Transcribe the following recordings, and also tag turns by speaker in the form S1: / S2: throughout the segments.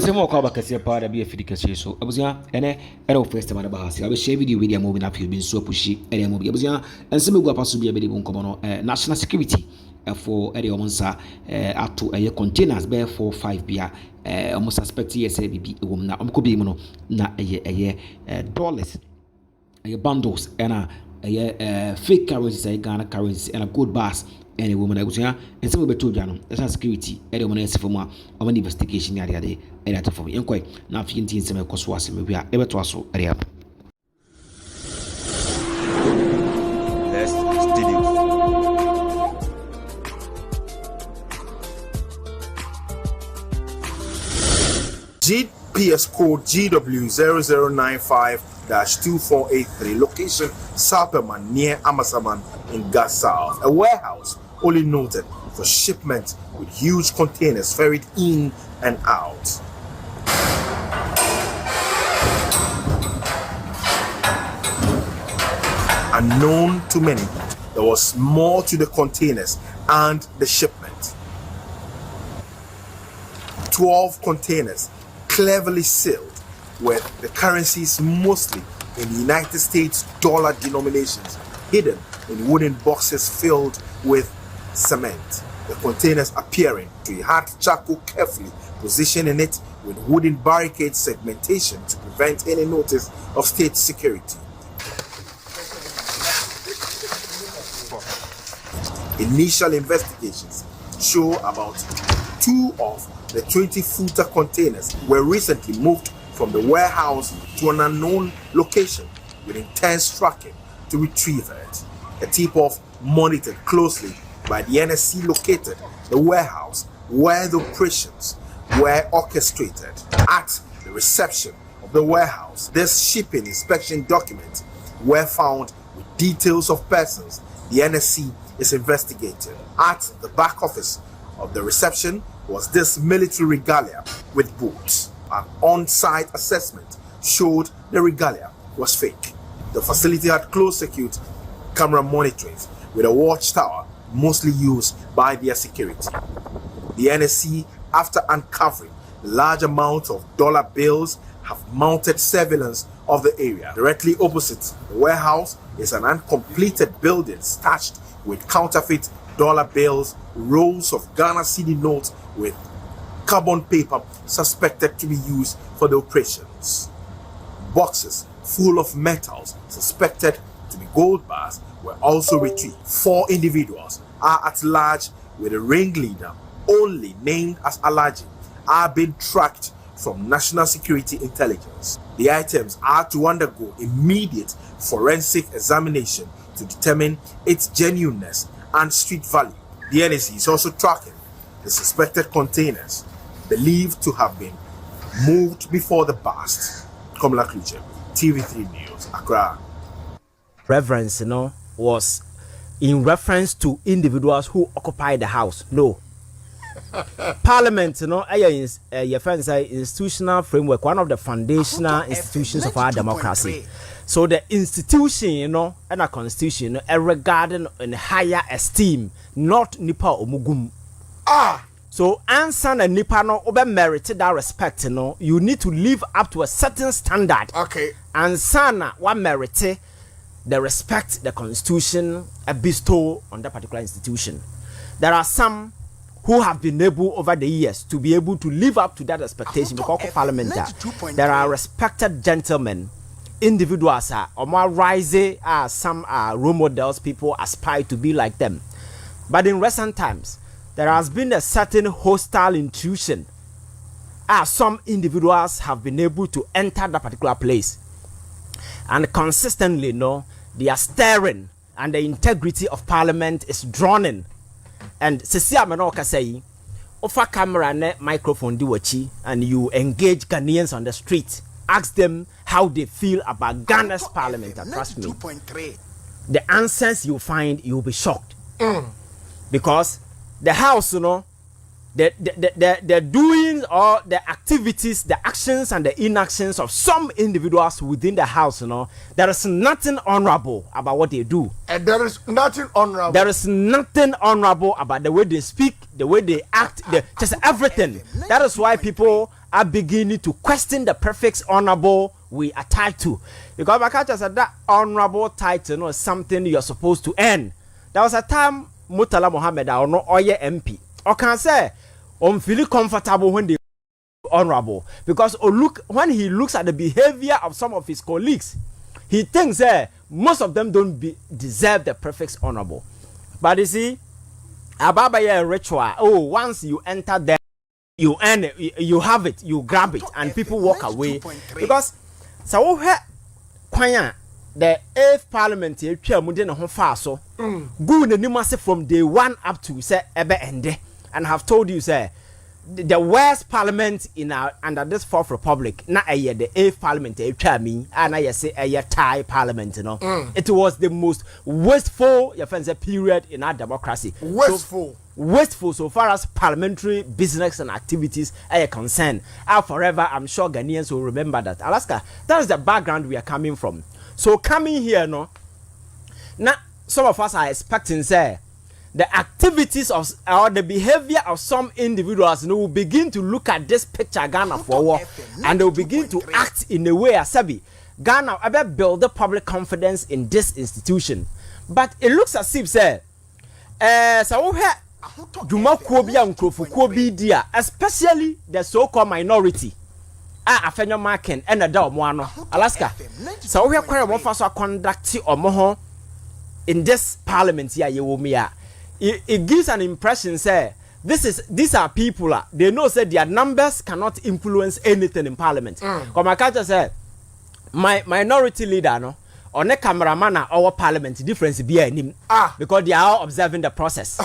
S1: Sema kwa bakasi pa da biya fidi kace so abuziya ene era first time da bahasi abe share video with mo bi na feel bin so pushi ere mo bi abuziya enseme gua paso biya be de bon komo no national security for ere omonsa ato containers be for 5 bia omo suspect yes bibi ewom na omko bi mu no na dollars bundles ena fake currencies Ghana currencies and gold bars any woman I was here and some of the national security any woman else from one investigation area de area for me quite now 15 some coswas maybe ever to us area.
S2: GPS code GW0095-2483, location Salperman near Amasaman in Gas South. A warehouse only noted for shipment with huge containers ferried in and out. Unknown to many, there was more to the containers and the shipment. 12 containers cleverly sealed with the currencies mostly in the United States dollar denominations hidden in wooden boxes filled with cement. The containers appearing to a hard charcoal carefully positioned in it with wooden barricade segmentation to prevent any notice of state security. Initial investigations show about 2 of the 20-footer containers were recently moved from the warehouse to an unknown location with intense tracking to retrieve it. A tip-off monitored closely by the NSC located the warehouse where the operations were orchestrated. At the reception of the warehouse, this shipping inspection documents were found with details of persons the NSC is investigating. At the back office of the reception was this military regalia with boots. An on-site assessment showed the regalia was fake. The facility had closed circuit camera monitoring with a watchtower mostly used by their security. The NSC, after uncovering large amounts of dollar bills, have mounted surveillance of the area. Directly opposite the warehouse is an uncompleted building stashed with counterfeit dollar bills, rolls of Ghana cedi notes with carbon paper suspected to be used for the operations. Boxes full of metals suspected to be gold bars were also retrieved. 4 individuals are at large, with a ringleader only named as Alaji are being tracked from National Security Intelligence. The items are to undergo immediate forensic examination to determine its genuineness and street value. The NSC is also tracking the suspected containers believed to have been moved before the burst. Komla Kluche, TV3 News, Accra.
S3: Reverence, was in reference to individuals who occupy the house. No. Parliament, your friends say institutional framework, one of the foundational institutions of our democracy. So the institution, and a constitution, regarding in higher esteem, not nipa omugum. So answer and nipa no obe merited that respect, you need to live up to a certain standard.
S4: Okay.
S3: And sana what merited the respect the constitution bestow on that particular institution. There are some who have been able over the years to be able to live up to that expectation because of parliament. There are respected gentlemen, individuals are more rising, some are role models, people aspire to be like them. But in recent times, there has been a certain hostile intrusion. Some individuals have been able to enter that particular place. And consistently, they are stirring and the integrity of parliament is drawn in. And Cecilia Manoka say, offer camera and microphone do wachi, and you engage Ghanaians on the street. Ask them how they feel about Ghana's parliament. And trust me, the answers you find, you'll be shocked. Because the house, the doings or the activities, the actions and the inactions of some individuals within the house, there is nothing honorable about what they do.
S4: And there is nothing honorable.
S3: There is nothing honorable about the way they speak, the way they act, just everything. That is why people are beginning to question the prefix honorable we attach to. Because Bakacha said that honorable title is something you're supposed to earn. There was a time Murtala Mohammed or no Oye MP. Or can say, I'm feeling comfortable when they honorable. Because when he looks at the behavior of some of his colleagues, he thinks most of them don't deserve the prefix honorable. But you see, Ababa ritual, once you enter there, you earn it, you have it, you grab it, and people walk away. Because so kwanya the 8th parliament here mude ne ho fa so go na nimase from day 1 up to say ebe ende, and have told you say the worst parliament in our under this 4th republic na the 8th parliament me and I say Thai parliament, you know. It was the most wasteful period in our democracy. Wasteful so far as parliamentary business and activities are concerned. Forever, I'm sure Ghanaians will remember that. Alaska, that is the background we are coming from. So coming here, no, now some of us are expecting say the activities of or the behavior of some individuals, will begin to look at this picture Ghana forward, and they will begin to act in a way as Sabi Ghana about build the public confidence in this institution. But it looks as if say so especially the so-called minority afenyo marken and the Alaska. So we are quite a conduct or in this parliament here. It gives an impression say these are people they know say their numbers cannot influence anything in parliament. Come I catch say my minority leader no or ne cameraman our parliament difference be him because they are observing the process.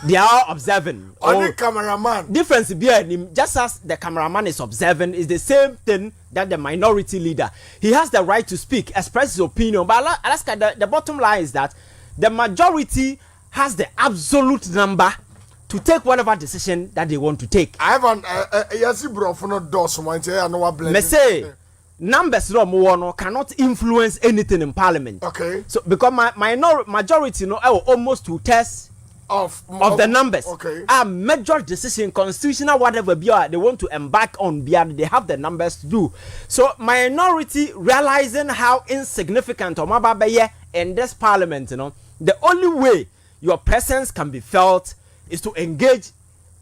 S3: They are observing.
S4: Only cameraman. Difference
S3: behind him, just as the cameraman is observing, is the same thing that the minority leader. He has the right to speak, express his opinion. But Alaska, the bottom line is that the majority has the absolute number to take whatever decision that they want to take.
S4: I have an bro for no dos one I know
S3: me say numbers cannot influence anything in parliament.
S4: Okay.
S3: So because my majority almost 2/3 of the numbers are major decision constitutional whatever they want to embark on they have the numbers to do. So minority realizing how insignificant in this parliament, the only way your presence can be felt is to engage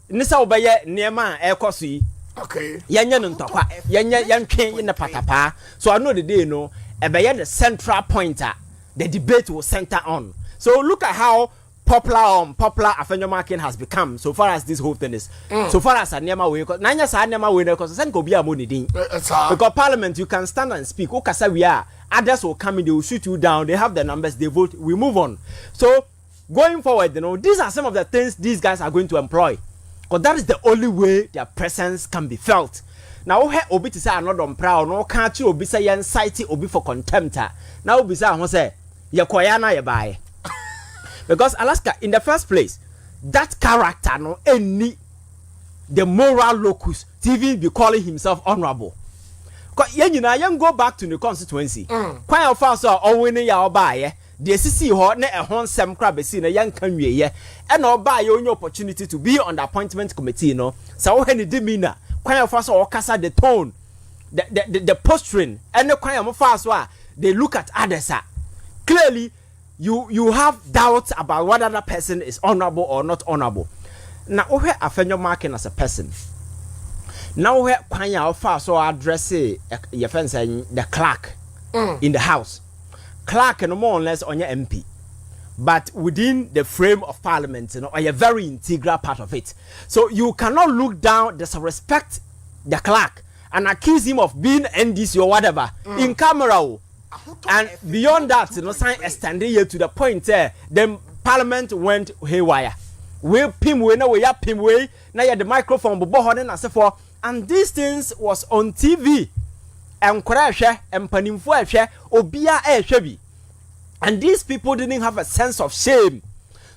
S3: nisa obeye niema ekosi.
S4: Okay.
S3: Yanya ntokwa yantwen in the patapa. So I know the day the central pointer the debate will center on. So look at how popular Afenyo Marking has become so far as this whole thing is. So far as Anyama way, Nanya Anyama way, because Sen could be a money ding. Because parliament, you can stand and speak. Okasa we are. Others will come in, they will shoot you down. They have the numbers, they vote, we move on. So going forward, these are some of the things these guys are going to employ. Because that is the only way their presence can be felt. Now, obi to say another proud, no can't you obi say yan cite obi for contempt. Now obi say say ya koyana ya buy. Because Alaska, in the first place, that character the moral locus TV be calling himself honorable. Yen go back to the constituency. Quite a fast or winning your buy. The CC hot ne a hon sem crab see na young can ye and or buy your only opportunity to be on the appointment committee. So any demeanor, quite a fast or casa the tone, the posturing, and the quite a fast they look at others. Clearly, you have doubts about whether that person is honorable or not honorable. Now, where Afenyo Marking as a person. Now, where Kwanya Ofa so address your friend saying the clerk in the house. Clerk and more or less on your MP. But within the frame of parliament, are a very integral part of it. So you cannot look down, disrespect the clerk and accuse him of being NDC or whatever in camera. And beyond that, sign extending here to the point then parliament went haywire. We pim way now we are pim way now the microphone but and these things was on TV and crash and panimfo obia shebi. And these people didn't have a sense of shame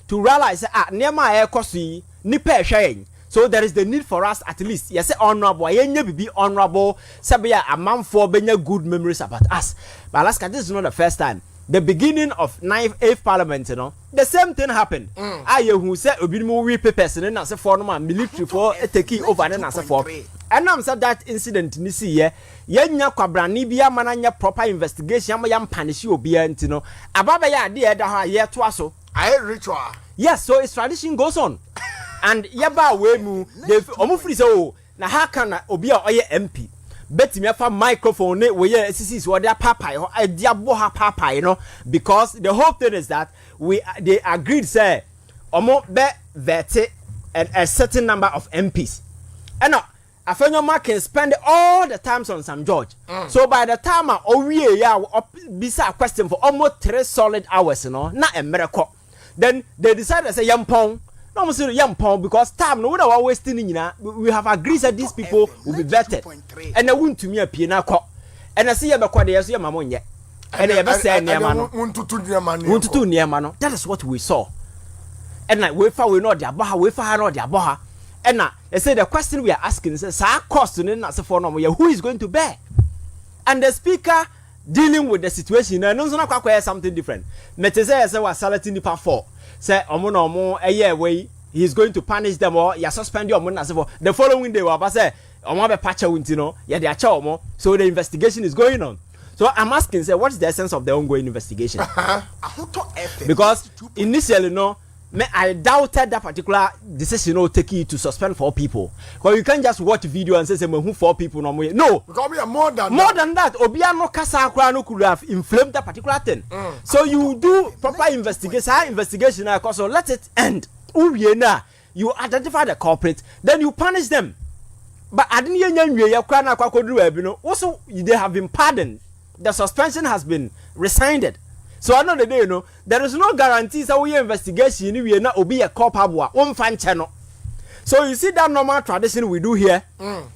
S3: to realize nema kosi nipe sheng. So there is the need for us at least, yes, honorable, be honorable, sabia a man for benya good memories about us. But Alaska, this is not the first time. the beginning of 8th parliament, you know, the same thing happened. I who said Obimu we papers and as a former military for taking over and as a for. And I'm said that incident in this year, Yenya Kwabrani be a mananya proper investigation, yam punish you be you know. Ababa dear da year twaso.
S4: I ritual.
S3: Yes, so its tradition goes on. And yaba we mu the omufri so na how can obi oye MP bet me for microphone we SCCs what their papa or dia boha papa, you know, because the whole thing is that they agreed say omo be vete a certain number of MPs. And now Afenyo can spend all the times on Sam George. So by the time we bisa a question for almost 3 solid hours, you know, not a miracle. Then they decided to say Yampong. No, I'm saying Yampong because time no one are wasting in we have agreed that these people will be vetted. And they won't to me a piano cock. And I see about the year mamon yet. And they ever say near man. That is what we saw. And like we found we know their baha, we found their baha. And now they say the question we are asking is cost to who is going to bear? And the speaker dealing with the situation and also not something different. Metese say was salating the part 4. Say omo a year way he is going to punish them or you suspend your money as for the following day we say omo be patch wintino ya they are so the investigation is going on. So I'm asking say what is the essence of the ongoing investigation? Because initially no I doubted that particular decision taking to suspend 4 people. Because you can't just watch video and say who 4 people no.
S4: Because we are more than
S3: that. Obiano Kasa could have inflamed that particular thing. So you do proper investigation, so let it end. You identify the culprit, then you punish them. But I didn't also they have been pardoned. The suspension has been rescinded. So I know the day, you know, there is no guarantees that we investigation we are not be a culpable. So you see that normal tradition we do here.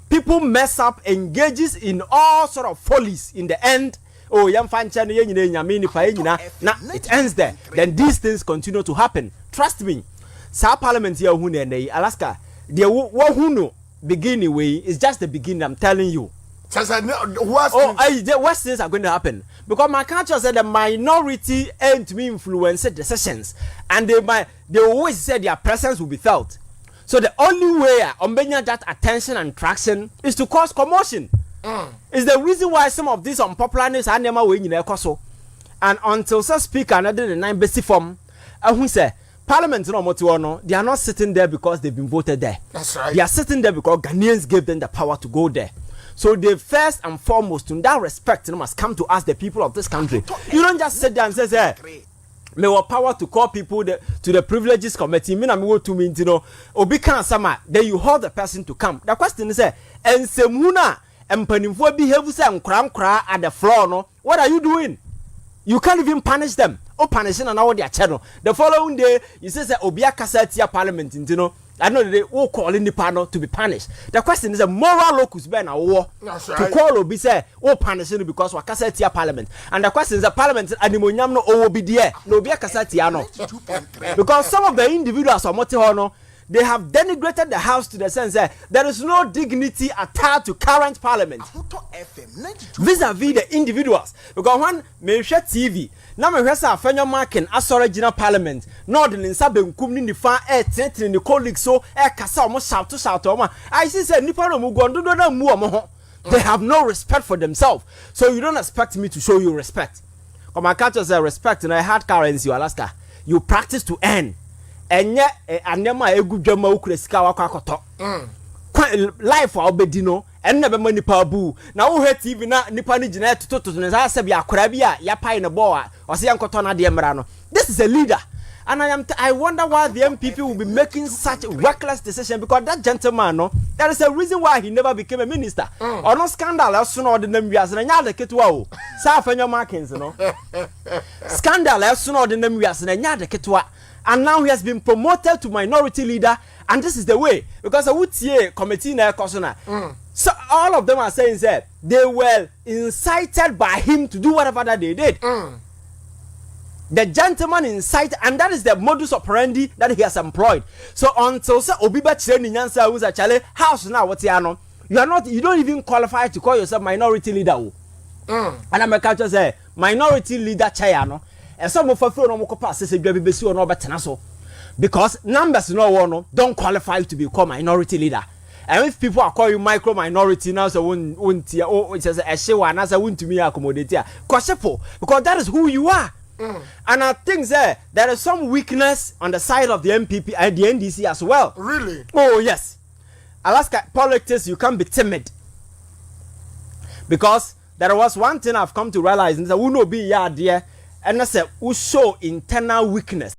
S3: People mess up, engages in all sort of follies. In the end, oh, it ends there. Then these things continue to happen. Trust me. Sa Parliament here, Alaska, the beginning way is just the beginning. I'm telling you. Worst things are going to happen because my culture said the minority aim to influence decisions, and they always said their presence will be felt. So the only way that attention and traction is to cause commotion. Is the reason why some of these unpopular news are never winning their coso. And until such speaker another the 9 basic form, who say Parliament no they are not sitting there because they've been voted there.
S4: That's right.
S3: They are sitting there because Ghanaians gave them the power to go there. So they first and foremost, in that respect, must come to us, the people of this country. You don't just sit there and say, "Hey, me have power to call people to the privileges committee. Me na me go to me, you know, obi kan sama. Then you hold the person to come. The question is, and semuna empanimfo behave say nkra at the floor, no? What are you doing? You can't even punish them. Oh, punishing and all their channel. The following day, you say obi akasa tia parliament, you know. I know they all calling the panel to be punished. The question is a moral locus ben a war to call obi say oh punishing because we cassette parliament. And the question is the parliament animonium no will be there. No be a cassette no. Because some of the individuals are motihono, they have denigrated the house to the sense that there is no dignity attached to current parliament. Vis-a-vis the individuals. Because one may share TV. Now me hwesa afenyo marking as original parliament no de nsa benkum ni nifa tetre ni colleagues so kasa omo shout omo I see say nipa no mu gondo na mu omo ho. They have no respect for themselves, so you don't expect me to show you respect. Come I can't just say respect in a hard currency Alaska. You practice to earn enye anema egudwama ukure sika wakwakoto life obedino enne be manipa bu na wo hwe TV na nipa ni gina toto ne sa se bia akora bia ya pai ne bo a o se yankoto na de mra no. This is a leader, and I wonder why the MPP will be making such reckless decision, because that gentleman no, there is a reason why he never became a minister. Or no scandal as soon the name wiase na nya de ketwa o sa afenyo markings no scandal as soon the name wiase na nya de ketwa. And now he has been promoted to minority leader, and this is the way, because I would see committee na kosona. So all of them are saying that they were incited by him to do whatever that they did. The gentleman incited, and that is the modus operandi that he has employed. So until Obiba Cheni Nyansa was actually house now what you don't even qualify to call yourself minority leader. And I'm a culture say minority leader chair no and some of us no mo pass say dwa besi no obetena so because numbers no one don't qualify to be called minority leader. And if people are calling you micro minority now, so won't it says a show and as I want to me accommodate here. Because that is who you are. And I think there is some weakness on the side of the MPP and the NDC as well.
S4: Really?
S3: Oh yes. Alaska politics, you can't be timid. Because there was one thing I've come to realize, and that will not be dear, and I said, we show internal weakness.